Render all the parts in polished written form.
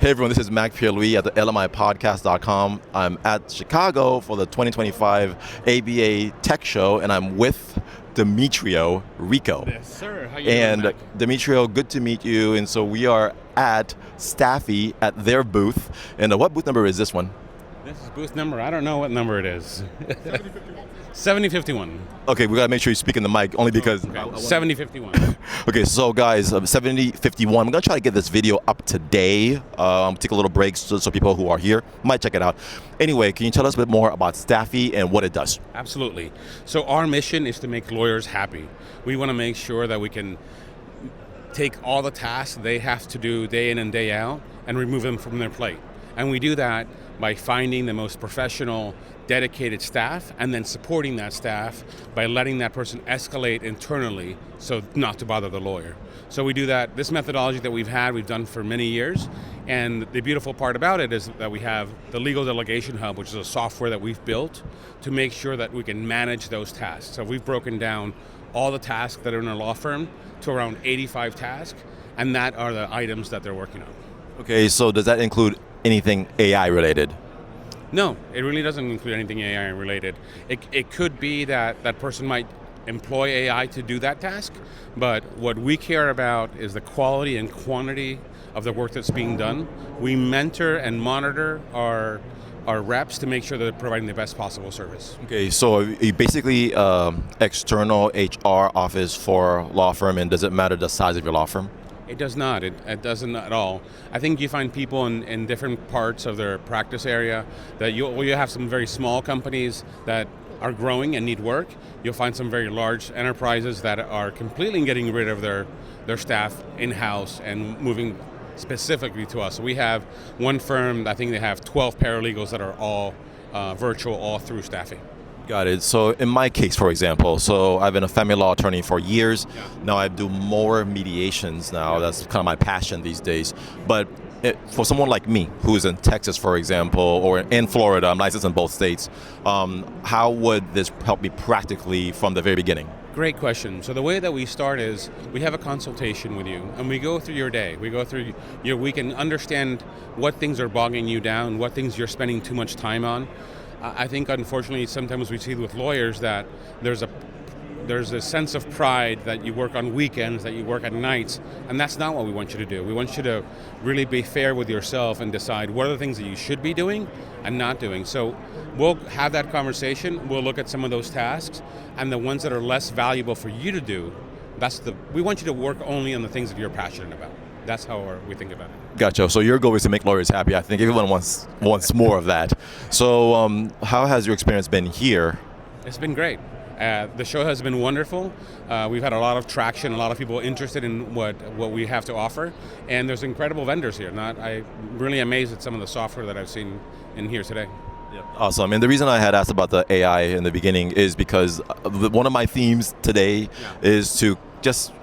Hey everyone, this is Mac Pierre-Louis at the LMIPodcast.com. I'm at Chicago for the 2025 ABA Tech Show, and I'm with Demetrio Rico. Yes, sir. How you doing, Mac? Demetrio, good to meet you. And so we are at Stafi at their booth. And what booth number is this one? This is booth number, I don't know what number it is. 7051. Okay, we gotta make sure you speak in the mic, only because... Okay. 7051. Okay, so guys, 7051, I'm gonna try to get this video up today. Take a little break so people who are here might check it out. Anyway, can you tell us a bit more about Stafi and what it does? Absolutely. So our mission is to make lawyers happy. We want to make sure that we can take all the tasks they have to do day in and day out and remove them from their plate. And we do that by finding the most professional, dedicated staff and then supporting that staff by letting that person escalate internally so not to bother the lawyer. So we do that. This methodology that we've done for many years. And the beautiful part about it is that we have the Legal Delegation Hub, which is a software that we've built to make sure that we can manage those tasks. So we've broken down all the tasks that are in a law firm to around 85 tasks, and that are the items that they're working on. Okay, so does that include anything AI related? No, it really doesn't include anything AI related. It could be that that person might employ AI to do that task, but what we care about is the quality and quantity of the work that's being done. We mentor and monitor our reps to make sure that they're providing the best possible service. Okay, so you basically external HR office for law firm, and does it matter the size of your law firm? It does not. It doesn't at all. I think you find people in different parts of their practice area that you have some very small companies that are growing and need work. You'll find some very large enterprises that are completely getting rid of their staff in-house and moving specifically to us. So we have one firm, I think they have 12 paralegals that are all virtual all through Stafi. Got it. So in my case, for example, so I've been a family law attorney for years. Yeah. Now I do more mediations now. Yeah. That's kind of my passion these days. But for someone like me, who's in Texas, for example, or in Florida, I'm licensed in both states, how would this help me practically from the very beginning? Great question. So the way that we start is we have a consultation with you and we go through your day. We go through your week and understand what things are bogging you down, what things you're spending too much time on. I think unfortunately sometimes we see with lawyers that there's a sense of pride that you work on weekends, that you work at nights, and that's not what we want you to do. We want you to really be fair with yourself and decide what are the things that you should be doing and not doing. So we'll have that conversation, we'll look at some of those tasks, and the ones that are less valuable for you to do, we want you to work only on the things that you're passionate about. That's how we think about it. Gotcha. So your goal is to make lawyers happy. I think everyone wants more of that. So how has your experience been here? It's been great. The show has been wonderful. We've had a lot of traction, a lot of people interested in what we have to offer, and there's incredible vendors here. I'm really amazed at some of the software that I've seen in here today. Yeah. Awesome. And the reason I had asked about the AI in the beginning is because one of my themes today is to just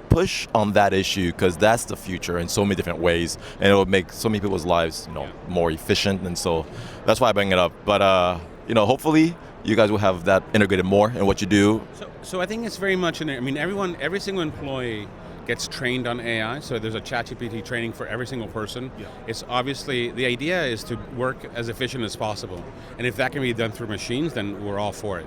push on that issue, because that's the future in so many different ways, and it will make so many people's lives more efficient, and so that's why I bring it up. But hopefully you guys will have that integrated more in what you do. So I think it's very much every single employee gets trained on AI, so there's a ChatGPT training for every single person. Yeah. It's obviously, the idea is to work as efficient as possible, and if that can be done through machines, then we're all for it.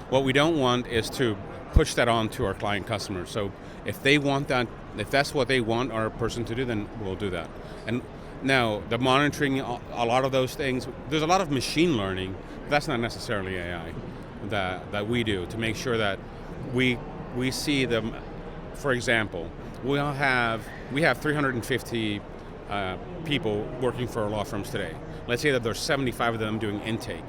What we don't want is to push that on to our client customers. So if they want that, if that's what they want our person to do, then we'll do that. And now the monitoring, a lot of those things, there's a lot of machine learning, but that's not necessarily AI that we do to make sure that we see them. For example, we have 350 people working for our law firms today. Let's say that there's 75 of them doing intake.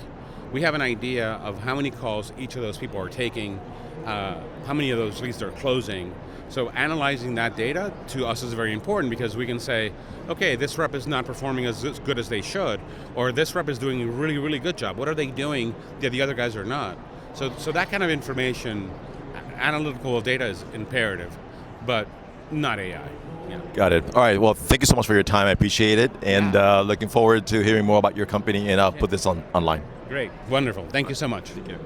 We have an idea of how many calls each of those people are taking, how many of those leads they're closing. So analyzing that data to us is very important, because we can say, okay, this rep is not performing as good as they should, or this rep is doing a really, really good job. What are they doing that the other guys are not? So that kind of information, analytical data is imperative, but not AI. Yeah. Got it. All right. Well, thank you so much for your time. I appreciate it, and looking forward to hearing more about your company, and I'll put this online. Great. Wonderful. Thank you so much. Take care.